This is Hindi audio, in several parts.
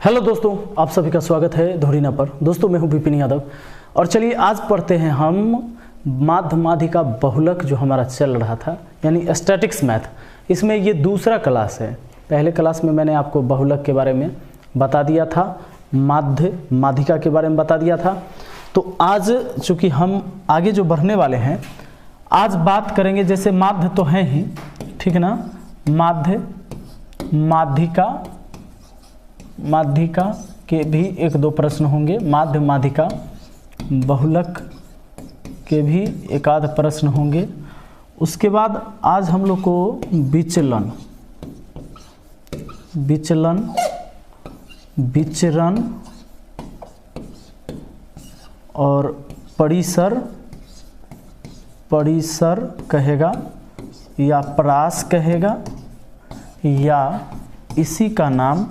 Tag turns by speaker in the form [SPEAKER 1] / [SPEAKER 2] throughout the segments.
[SPEAKER 1] हेलो दोस्तों, आप सभी का स्वागत है धोरीना पर। दोस्तों मैं हूं विपिन यादव और चलिए आज पढ़ते हैं हम माध्य माध्यिका बहुलक जो हमारा चल रहा था, यानी स्टैटिक्स मैथ। इसमें ये दूसरा क्लास है। पहले क्लास में मैंने आपको बहुलक के बारे में बता दिया था, माध्य माध्यिका के बारे में बता दिया था। तो आज चूँकि हम आगे जो बढ़ने वाले हैं, आज बात करेंगे, जैसे माध्य तो है ही, ठीक है ना, माध्य माध्यिका के भी एक दो प्रश्न होंगे, माध्य माध्यिका बहुलक के भी एक आध प्रश्न होंगे। उसके बाद आज हम लोग को विचरण और परिसर कहेगा या परास कहेगा या इसी का नाम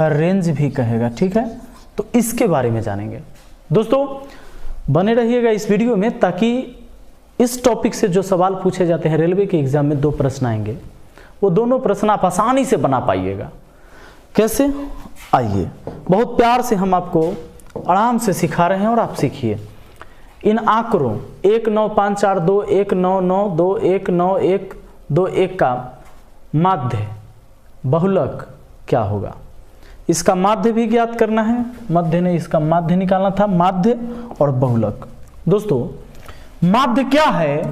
[SPEAKER 1] रेंज भी कहेगा, ठीक है। तो इसके बारे में जानेंगे। दोस्तों बने रहिएगा इस वीडियो में, ताकि इस टॉपिक से जो सवाल पूछे जाते हैं रेलवे के एग्जाम में, दो प्रश्न आएंगे, वो दोनों प्रश्न आप आसानी से बना पाइएगा। कैसे? आइए, बहुत प्यार से हम आपको आराम से सिखा रहे हैं और आप सीखिए। इन आंकड़ों 19542 199 19121 का माध्य बहुलक क्या होगा, इसका माध्य भी ज्ञात करना है। मध्य नहीं, इसका माध्य निकालना था, माध्य और बहुलक। दोस्तों माध्य क्या है?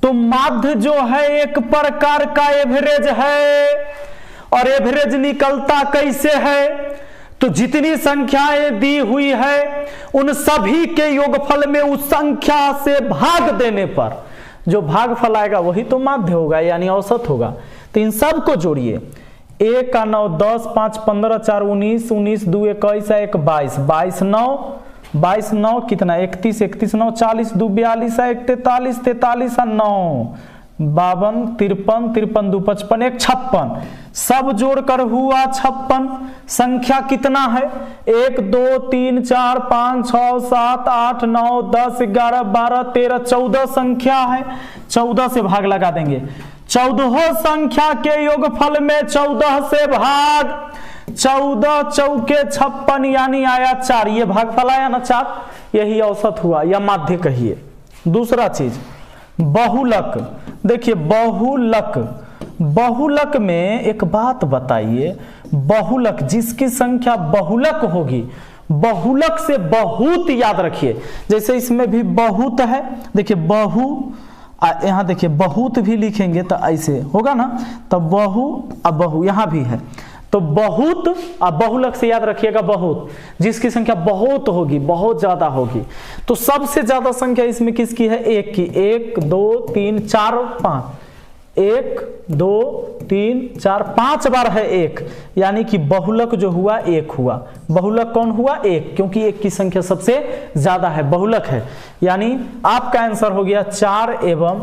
[SPEAKER 1] तो माध्य जो है एक प्रकार का एवरेज है। और एवरेज निकलता कैसे है? तो जितनी संख्याएं दी हुई है उन सभी के योगफल में उस संख्या से भाग देने पर जो भागफल आएगा वही तो माध्य होगा, यानी औसत होगा। तो इन सब को जोड़िए, 1 का 9 10 5 15 4 19 19 2 21 1 22 22 9 कितना 31 31 9 40 2 42 1 43 43 9 52 53 53 2 55 1 56, सब जोड़कर हुआ 56। संख्या कितना है? 1 2 3 4 5 6 7 8 9 10 11 12 13 14 संख्या है। 14 से भाग लगा देंगे। 14 संख्या के योगफल में 14 से भाग, 14 चौके 56 यानी आया 4। ये भागफल आया ना 4, यही औसत हुआ या माध्य कहिए। दूसरा चीज बहुलक। देखिए बहुलक में एक बात बताइए, बहुलक जिसकी संख्या बहुलक होगी, बहुलक से बहुत याद रखिए। जैसे इसमें भी बहुत है, देखिए यहाँ देखिए बहुत भी लिखेंगे तो ऐसे होगा ना, तो बहु यहाँ भी है, तो बहुत बहुलक से याद रखिएगा बहुत, जिसकी संख्या बहुत होगी, बहुत ज्यादा होगी। तो सबसे ज्यादा संख्या इसमें किसकी है? 1 की। 1 2 3 4 5, 1 2 3 4 5 बार है 1, यानी कि बहुलक जो हुआ 1 हुआ। बहुलक कौन हुआ? 1, क्योंकि 1 की संख्या सबसे ज्यादा है, बहुलक है। यानी आपका आंसर हो गया 4 एवं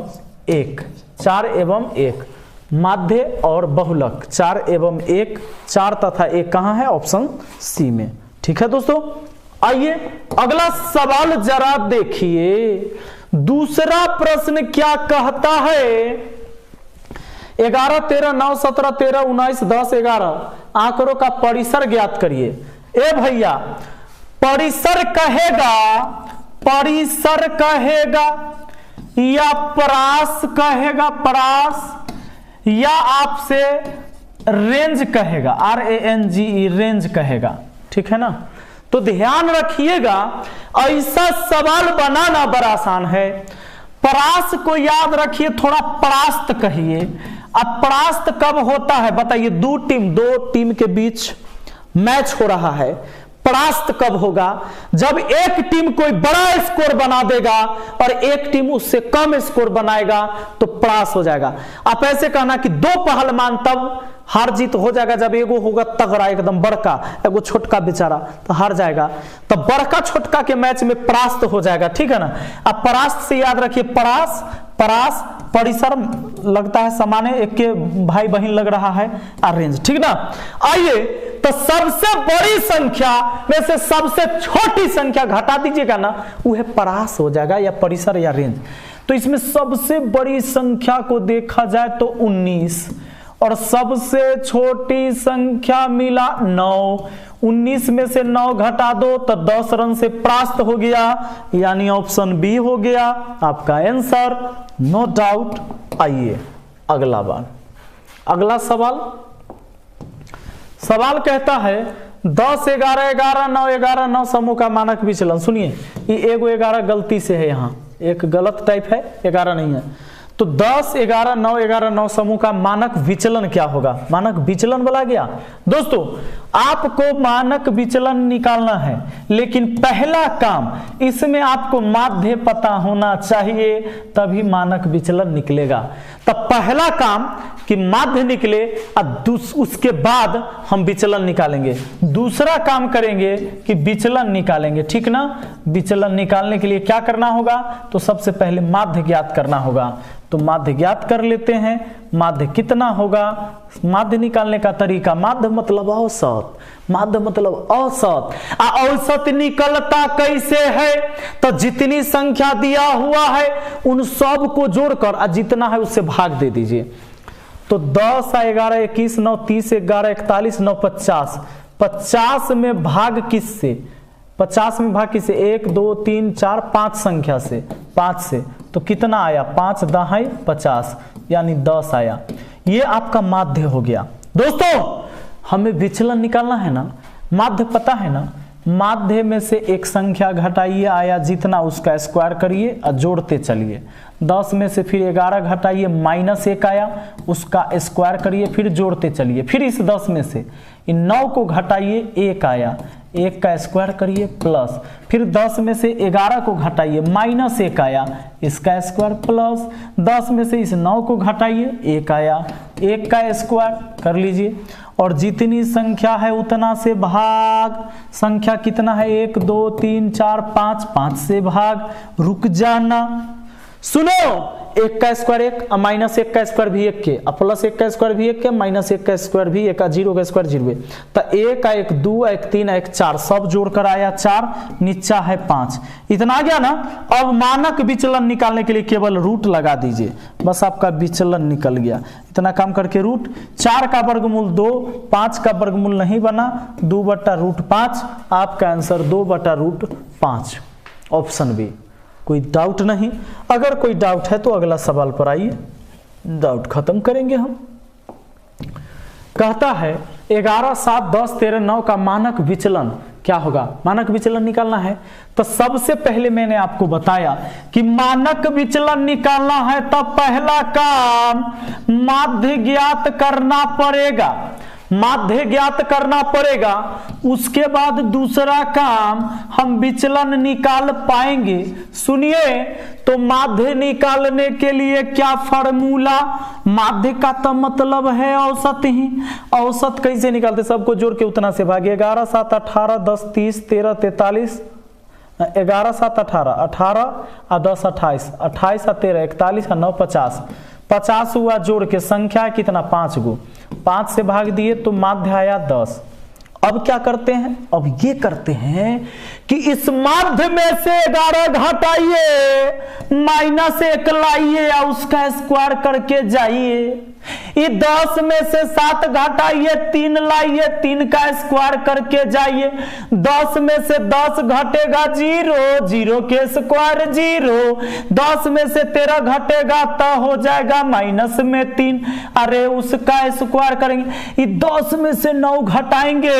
[SPEAKER 1] 1, 4 एवं 1। माध्य और बहुलक 4 एवं 1, 4 तथा 1 कहां है? ऑप्शन सी में, ठीक है दोस्तों। आइए अगला सवाल जरा देखिए। दूसरा प्रश्न क्या कहता है? 11 13 9 17 13 19 10 11 आंकड़ों का परिसर ज्ञात करिए। ए भैया, परिसर कहेगा या परास कहेगा, परास, या आपसे रेंज कहेगा, RANGE रेंज कहेगा, ठीक है ना। तो ध्यान रखिएगा, ऐसा सवाल बनाना बड़ा आसान है। परास को याद रखिए, थोड़ा परास्त कहिए। अब परास्त कब होता है बताइए? दो टीम के बीच मैच हो रहा है। परास्त कब होगा? जब एक टीम कोई बड़ा स्कोर बना देगा और एक टीम उससे कम स्कोर बनाएगा तो परास हो जाएगा। आप ऐसे कहना कि दो पहलवान तब हार जीत हो जाएगा जब एगो होगा तगड़ा एकदम बड़का, एगो छोटका बेचारा, तो हार जाएगा। तो बड़का छोटका के मैच में परास्त हो जाएगा, ठीक है ना। अब परास्त से याद रखिए, परास परिसर लगता है समाने, एक के भाई बहन लग रहा है, रेंज, ठीक ना। आइए, तो सबसे बड़ी संख्या में से सबसे छोटी संख्या घटा दीजिएगा ना, वह परास हो जाएगा या परिसर या रेंज। तो इसमें सबसे बड़ी संख्या को देखा जाए तो 19, और सबसे छोटी संख्या मिला 9। 19 में से 9 घटा दो तो 10 रन से परास्त हो गया, यानी ऑप्शन बी हो गया आपका आंसर, नो डाउट। आइए अगला बार, अगला सवाल कहता है 10, 11, 11, 9, 11, 9 समूह का मानक विचलन। सुनिए, ये एगो 11 गलती से है, यहाँ एक गलत टाइप है, 11 नहीं है। तो 10, 11, 9, 11, 9 समूह का मानक विचलन क्या होगा? मानक विचलन बोला गया। दोस्तों आपको मानक विचलन निकालना है, लेकिन पहला काम इसमें आपको माध्य पता होना चाहिए, तभी मानक विचलन निकलेगा। तब पहला काम कि माध्य निकले और उसके बाद हम विचलन निकालेंगे। दूसरा काम करेंगे कि विचलन निकालेंगे, ठीक ना। विचलन निकालने के लिए क्या करना होगा? तो सबसे पहले माध्य ज्ञात करना होगा। तो माध्य ज्ञात कर लेते हैं। माध्य कितना होगा? माध्य निकालने का तरीका, माध्य मतलब औसत, माध्य मतलब औसत। औसत निकलता कैसे है? तो जितनी संख्या दिया हुआ है उन सब को जोड़कर जितना है उससे भाग दे दीजिए। तो 10, 11, 21, 9, 30, 11, 41, 9, 50। 50 में भाग किससे? 50 में भाग किससे? 1, 2, 3, 4, 5 संख्या से, 5 से। तो कितना आया? 5 दहाई 50, यानी 10 आया। ये आपका माध्य हो गया। दोस्तों हमें विचलन निकालना है ना, माध्य पता है ना। माध्य में से एक संख्या घटाइए, आया जितना उसका स्क्वायर करिए और जोड़ते चलिए। 10 में से फिर 11 घटाइए, -1 आया, उसका स्क्वायर करिए, फिर जोड़ते चलिए। फिर इस 10 में से इन 9 को घटाइए, 1 आया, 1 का स्क्वायर करिए प्लस, फिर 10 में से 11 को घटाइए, -1 आया, इसका स्क्वायर प्लस, 10 में से इस 9 को घटाइए, 1 आया, 1 का स्क्वायर कर लीजिए, और जितनी संख्या है उतना से भाग। संख्या कितना है? 1, 2, 3, 4, 5, 5 से भाग। रुक जाना, सुनो, 1 का स्क्वायर 1, -1 का स्क्वायर भी 1 के, +1 का स्क्वायर भी 1 के, -1 का स्क्वायर भी 1, 0 का स्क्वायर 0। तो 1, 1, 2, 1, 3, 1, 4 सब जोड़कर आया 4, नीचा है 5। इतना आ गया ना। अब मानक विचलन निकालने के लिए केवल रूट लगा दीजिए, बस आपका विचलन निकल गया। इतना काम करके रूट 4 का वर्गमूल 2, 5 का वर्गमूल नहीं बना, 2/√5, आपका आंसर 2/√5, ऑप्शन बी। कोई डाउट नहीं? अगर कोई डाउट है तो अगला सवाल पर आइए, डाउट खत्म करेंगे हम। कहता है 11, 7, 10, 13, 9 का मानक विचलन क्या होगा? मानक विचलन निकालना है। तो सबसे पहले मैंने आपको बताया कि मानक विचलन निकालना है तब पहला काम माध्य ज्ञात करना पड़ेगा, माध्य ज्ञात करना पड़ेगा। उसके बाद दूसरा काम हम विचलन निकाल पाएंगे। सुनिए, तो माध्य निकालने के लिए क्या फॉर्मूला? माध्य का तो मतलब है औसत ही। औसत कैसे निकालते? सबको जोड़ के उतना से भागे। 11, 7, 18, 10, 30, 13, 43, 11, 7, 18, 18 और 10, 28, 28 और 13, 41 और 9, 50। 50 हुआ जोड़ के, संख्या कितना? 5 गो, 5 से भाग दिए तो माध्य आया 10। अब क्या करते हैं? अब ये करते हैं कि इस माध्य में से 11 घटाइए, -1 लाइए और उसका स्क्वायर करके जाइए। ये 10 में से 7 घटाइए, 3 लाइए, 3 का स्क्वायर करके जाइए। 10 में से 10 घटेगा 0, 0 के स्क्वायर 0। 10 में से 13 घटेगा तो हो जाएगा -3, अरे उसका स्क्वायर करेंगे। ये 10 में से 9 घटाएंगे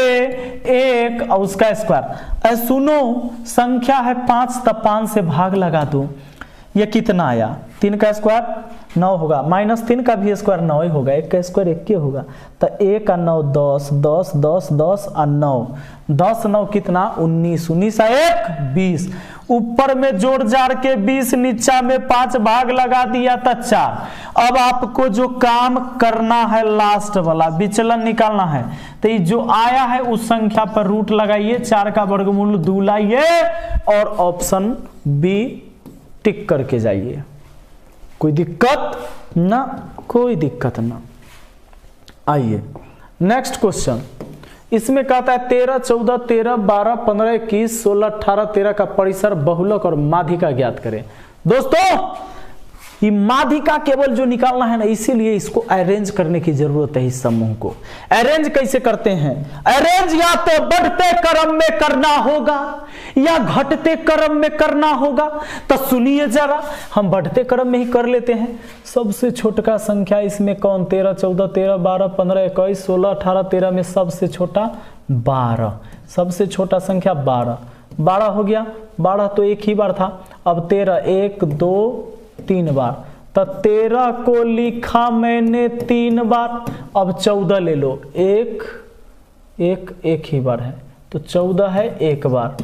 [SPEAKER 1] 1 और उसका स्क्वायर। सुनो, संख्या है 5 तो 5 से भाग लगा दो। ये कितना आया? 3 का स्क्वायर 9 होगा, -3 का भी स्क्वायर 9 ही होगा, 1 का स्क्वायर 1 होगा। तो 1 और 9 10, 10, 10, 10 और 9, 10, 9 कितना? 19, 19 और 1 20। ऊपर में जोड़ जाड़ के 20, नीचा में 5 भाग लगा दिया तो 4। अब आपको जो काम करना है लास्ट वाला विचलन निकालना है। तो ये जो आया है उस संख्या पर रूट लगाइए, 4 का वर्गमूल 2 लाइए और ऑप्शन बी टिक करके जाइए। कोई दिक्कत ना? कोई दिक्कत ना। आइए नेक्स्ट क्वेश्चन। इसमें कहता है 13, 14, 13, 12, 15, 21, 16, 18, 13 का परिसर, बहुलक और माध्यिका ज्ञात करें। दोस्तों ये माध्यिका केवल जो निकालना है ना, इसीलिए इसको अरेंज करने की जरूरत है। इस समूह को अरेंज कैसे करते हैं? अरेंज या तो बढ़ते क्रम में करना होगा या घटते क्रम में करना होगा। तो सुनिए जरा, हम बढ़ते क्रम में ही कर लेते हैं। सबसे छोटा संख्या इसमें कौन? 13, 14, 13, 12, 15, 21, 16, 18, 13 में सबसे छोटा 12। सबसे छोटा संख्या 12। 12 हो गया। 12 तो एक ही बार था। अब 13 1 2 3 बार, तो 13 को लिखा मैंने 3 बार। अब 14 ले लो, एक ही बार है, तो 14 है एक बार।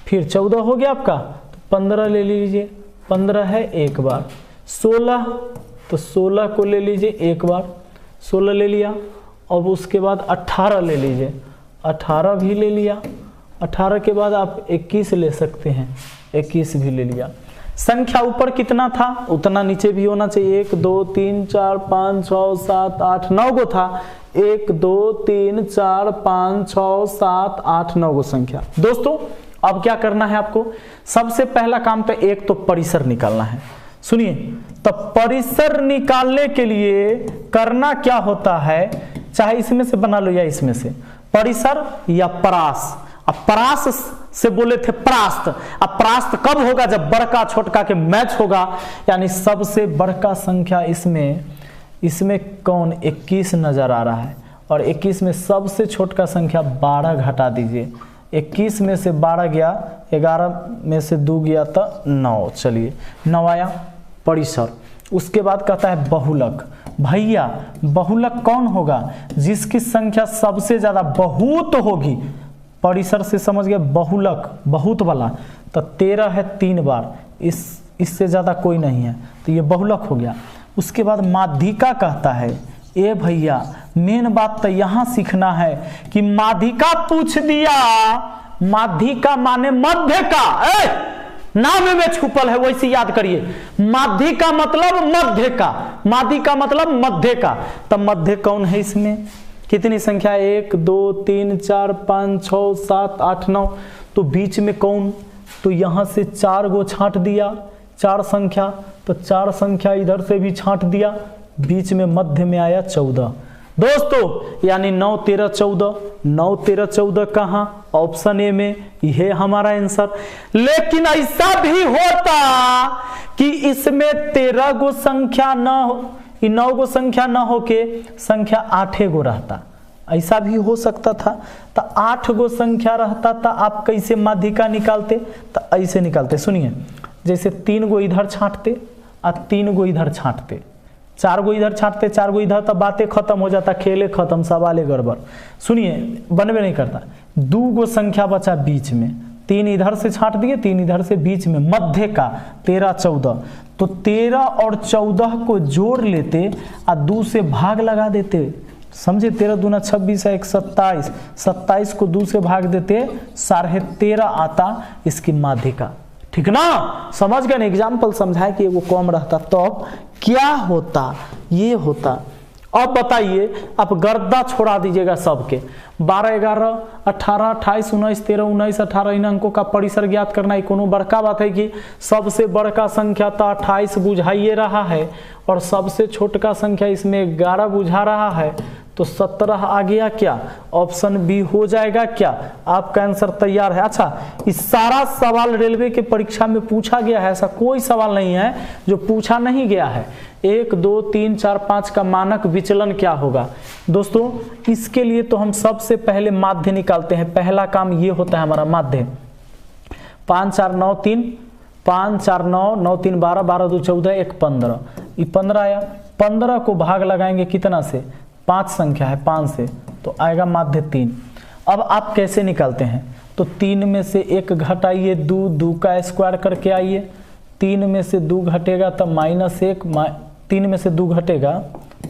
[SPEAKER 1] फिर 14 हो गया आपका, तो 15 ले लीजिए, 15 है एक बार। 16, तो 16 को ले लीजिए एक बार, 16 ले लिया। अब उसके बाद 18 ले लीजिए, 18 भी ले लिया। 18 के बाद आप 21 ले सकते हैं, 21 भी ले लिया। संख्या ऊपर कितना था उतना नीचे भी होना चाहिए। 1 2 3 4 5 6 7 8 9 गो था। 1 2 3 4 5 6 7 8 9 गो संख्या। दोस्तों अब क्या करना है आपको? सबसे पहला काम तो एक तो परिसर निकालना है। सुनिए, तो परिसर निकालने के लिए करना क्या होता है, चाहे इसमें से बना लो या इसमें से, परिसर या परास। अब परास से बोले थे प्रास्त। अब प्रास्त कब होगा? जब बड़का छोटका के मैच होगा, यानी सबसे बड़का संख्या इसमें कौन? 21 नजर आ रहा है, और 21 में सबसे छोटका संख्या 12 घटा दीजिए। 21 में से 12 गया, 11 में से 2 गया तो 9। चलिए 9 आया परिसर। उसके बाद कहता है बहुलक। भैया बहुलक कौन होगा? जिसकी संख्या सबसे ज्यादा बहुत होगी। परिसर से समझ गए, बहुलक बहुत वाला, तो 13 है 3 बार, इससे ज्यादा कोई नहीं है, तो ये बहुलक हो गया। उसके बाद माध्यिका कहता है। ए भैया मेन बात तो यहां सीखना है कि माध्यिका पूछ दिया। माध्यिका माने मध्य का, नाम में छुपल है, वैसे याद करिए। माध्यिका मतलब मध्य का, माध्यिका मतलब मध्य का। तब मध्य कौन है इसमें? कितनी संख्या? 1 2 3 4 5 6 7 8 9। तो बीच में कौन? तो यहां से 4 गो छांट दिया, 4 संख्या, तो 4 संख्या इधर से भी छांट दिया। बीच में मध्य में आया 14। दोस्तों यानी 9 13 14, 9 13 14 कहां? ऑप्शन ए में। यह हमारा आंसर। लेकिन ऐसा भी होता कि इसमें 13 गो संख्या न हो, 9 गो संख्या न होके संख्या 8 गो रहता, ऐसा भी हो सकता था। तो 8 गो संख्या रहता था, आप कैसे माध्यिका निकालते? तो ऐसे निकालते। सुनिए, जैसे 3 गो इधर छांटते और 3 गो इधर छांटते, 4 गो इधर छांटते, 4 गो इधर, तो बातें खत्म हो जाता, खेले खत्म, सवाले गड़बड़। सुनिए बनबे नहीं करता। 2 गो संख्या बचा बीच में, 3 इधर से छांट दिए, 3 इधर से, बीच में मध्य का 13 14। तो 13 और 14 को जोड़ लेते और 2 से भाग लगा देते। समझे? 13 दूना 26 है, 1 27, 27 को 2 से भाग देते, 13.5 आता इसकी माध्यिका। ठीक ना? समझ गए ना? एग्जाम्पल समझाए कि वो कम रहता तो क्या होता, ये होता। अब बताइए, आप गर्दा छोड़ा दीजिएगा सबके। 12 11 18 28 19 13 19 18 इन अंकों का परिसर ज्ञात करना है। कोनो बड़का बात है कि सबसे बड़का संख्या तो 28 बुझाइए रहा है और सबसे छोटका संख्या इसमें 11 बुझा रहा है, तो 17 आ गया क्या? ऑप्शन बी हो जाएगा क्या? आपका आंसर तैयार है। अच्छा, इस सारा सवाल रेलवे के परीक्षा में पूछा गया है, ऐसा कोई सवाल नहीं है जो पूछा नहीं गया है। 1 2 3 4 5 का मानक विचलन क्या होगा? दोस्तों इसके लिए तो हम सबसे पहले माध्य निकालते हैं। पहला काम ये होता है हमारा माध्य। 5 4 9 3, 5 4 9 9 3 12, 12 2 14, 1 15। ये 15 आया। 15 को भाग लगाएंगे कितना से? 5 संख्या है, 5 से, तो आएगा माध्य 3। अब आप कैसे निकालते हैं? तो 3 में से 1 घटाइए, 2 का स्क्वायर करके आइए। 3 में से 2 घटेगा तो -1, 3 में से 2 घटेगा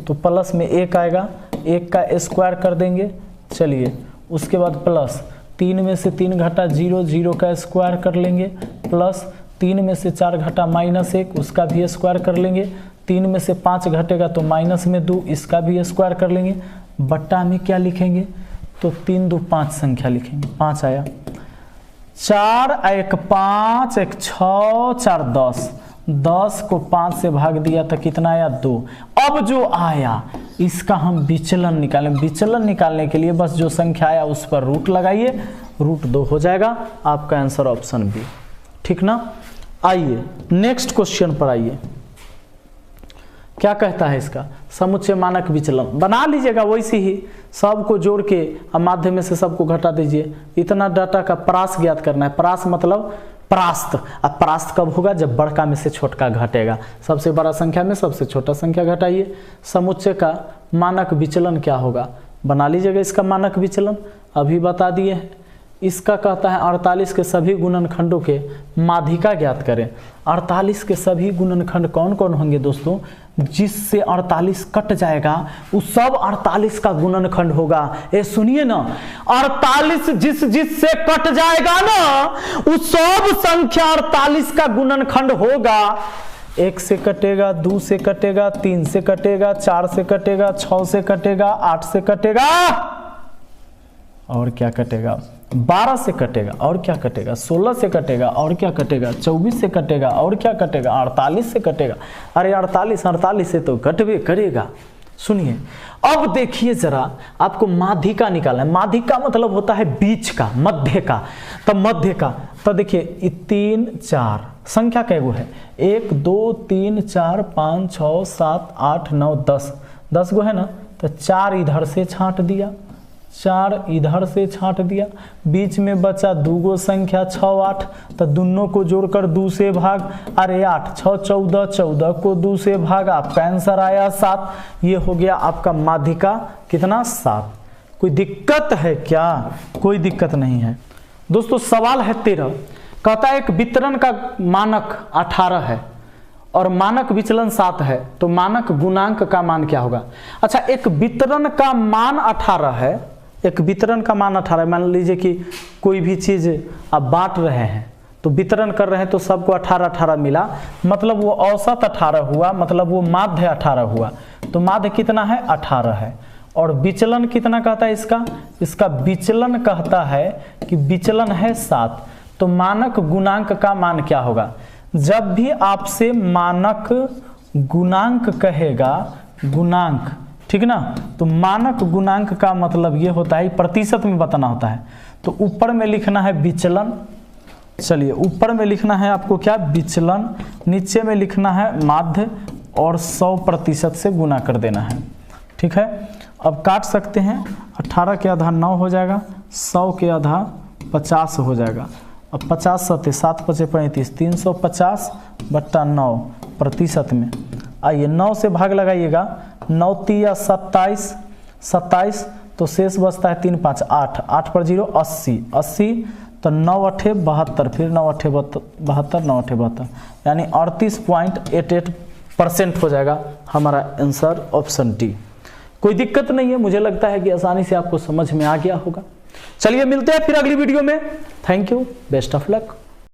[SPEAKER 1] तो प्लस में 1 आएगा, 1 का स्क्वायर कर देंगे। चलिए उसके बाद प्लस 3 में से 3 घटा 0, 0 का स्क्वायर कर लेंगे, प्लस 3 में से 4 घटा -1, उसका भी स्क्वायर कर लेंगे। 3 में से 5 घटेगा तो माइनस में 2, इसका भी स्क्वायर कर लेंगे। बट्टा में क्या लिखेंगे? तो 3 2 5 संख्या लिखेंगे। 5 आया, 4 1 5 1 6 4 10, 10 को 5 से भाग दिया तो कितना आया 2। अब जो आया इसका हम विचलन निकालें। विचलन निकालने के लिए बस जो संख्या आया उस पर रूट लगाइए, √2 हो जाएगा। आपका आंसर ऑप्शन बी, ठीक ना। आइए नेक्स्ट क्वेश्चन पर आइए, क्या कहता है इसका, समुच्चय मानक विचलन बना लीजिएगा वैसे ही, सबको जोड़ के अब माध्य में से सबको घटा दीजिए। इतना डाटा का परास ज्ञात करना है। परास मतलब परास्त। अब परास्त कब होगा, जब बड़का में से छोटका घटेगा। सबसे बड़ा संख्या में सबसे छोटा संख्या घटाइए। समुच्चय का मानक विचलन क्या होगा, बना लीजिएगा इसका मानक विचलन, अभी बता दिए हैं। इसका कहता है 48 के सभी गुणनखंडों के माध्यिका ज्ञात करें। 48 के सभी गुणनखंड कौन कौन होंगे दोस्तों, जिससे 48 कट जाएगा उस सब 48 का गुणनखंड होगा। ये सुनिए ना, 48 जिससे कट जाएगा ना उस सब संख्या 48 का गुणनखंड होगा। 1 से कटेगा, 2 से कटेगा, 3 से कटेगा, 4 से कटेगा, 6 से कटेगा, 8 से कटेगा, और क्या कटेगा, 12 से कटेगा, और क्या कटेगा, 16 से कटेगा, और क्या कटेगा, 24 से कटेगा, और क्या कटेगा, 48 से कटेगा। अरे 48 से तो कटवे करेगा। सुनिए अब देखिए जरा, आपको माध्यिका निकालना है। माध्यिका मतलब होता है बीच का, मध्य का। तब मध्य का तो देखिए 3 4 संख्या कैगो है, 1 2 3 4 5 6 7 8 9 10 गो है ना। तो 4 इधर से छांट दिया, 4 इधर से छांट दिया, बीच में बचा 2 गो संख्या 6 8, तो दोनों को जोड़कर 2 से भाग। अरे 8 6 14, 14 को 2 से भाग, आपका आंसर आया 7। ये हो गया आपका माध्यिका कितना, 7। कोई दिक्कत है क्या, कोई दिक्कत नहीं है दोस्तों। सवाल है 13, कहता है एक वितरण का मानक 18 है और मानक विचलन 7 है, तो मानक गुणांक का मान क्या होगा। अच्छा, एक वितरण का मान 18 है, एक वितरण का मान 18 है। मान लीजिए कि कोई भी चीज आप बांट रहे हैं तो वितरण कर रहे हैं तो सबको 18 मिला, मतलब वो औसत 18 हुआ, मतलब वो माध्य 18 हुआ। तो माध्य कितना है, 18 है। और विचलन कितना कहता है इसका विचलन कहता है कि विचलन है 7। तो मानक गुणांक का मान क्या होगा। जब भी आपसे मानक गुणांक कहेगा, गुणांक, ठीक ना, तो मानक गुणांक का मतलब ये होता है प्रतिशत में बताना होता है। तो ऊपर में लिखना है विचलन, चलिए ऊपर में लिखना है आपको क्या, विचलन, नीचे में लिखना है माध्य और 100% से गुना कर देना है, ठीक है। अब काट सकते हैं, 18 के आधा 9 हो जाएगा, 100 के आधा 50 हो जाएगा। अब 50 7 7 5 35, 350/9 प्रतिशत में। आइए 9 से भाग लगाइएगा, 9 3 27, 27, तो शेष बचता है 3 5 8, 8 पर 0 80, 80, तो 9 8 72, फिर 9 8 72, 9 8 72, यानी 38.88% हो जाएगा हमारा आंसर ऑप्शन डी। कोई दिक्कत नहीं है, मुझे लगता है कि आसानी से आपको समझ में आ गया होगा। चलिए मिलते हैं फिर अगली वीडियो में। Thank you, best of luck.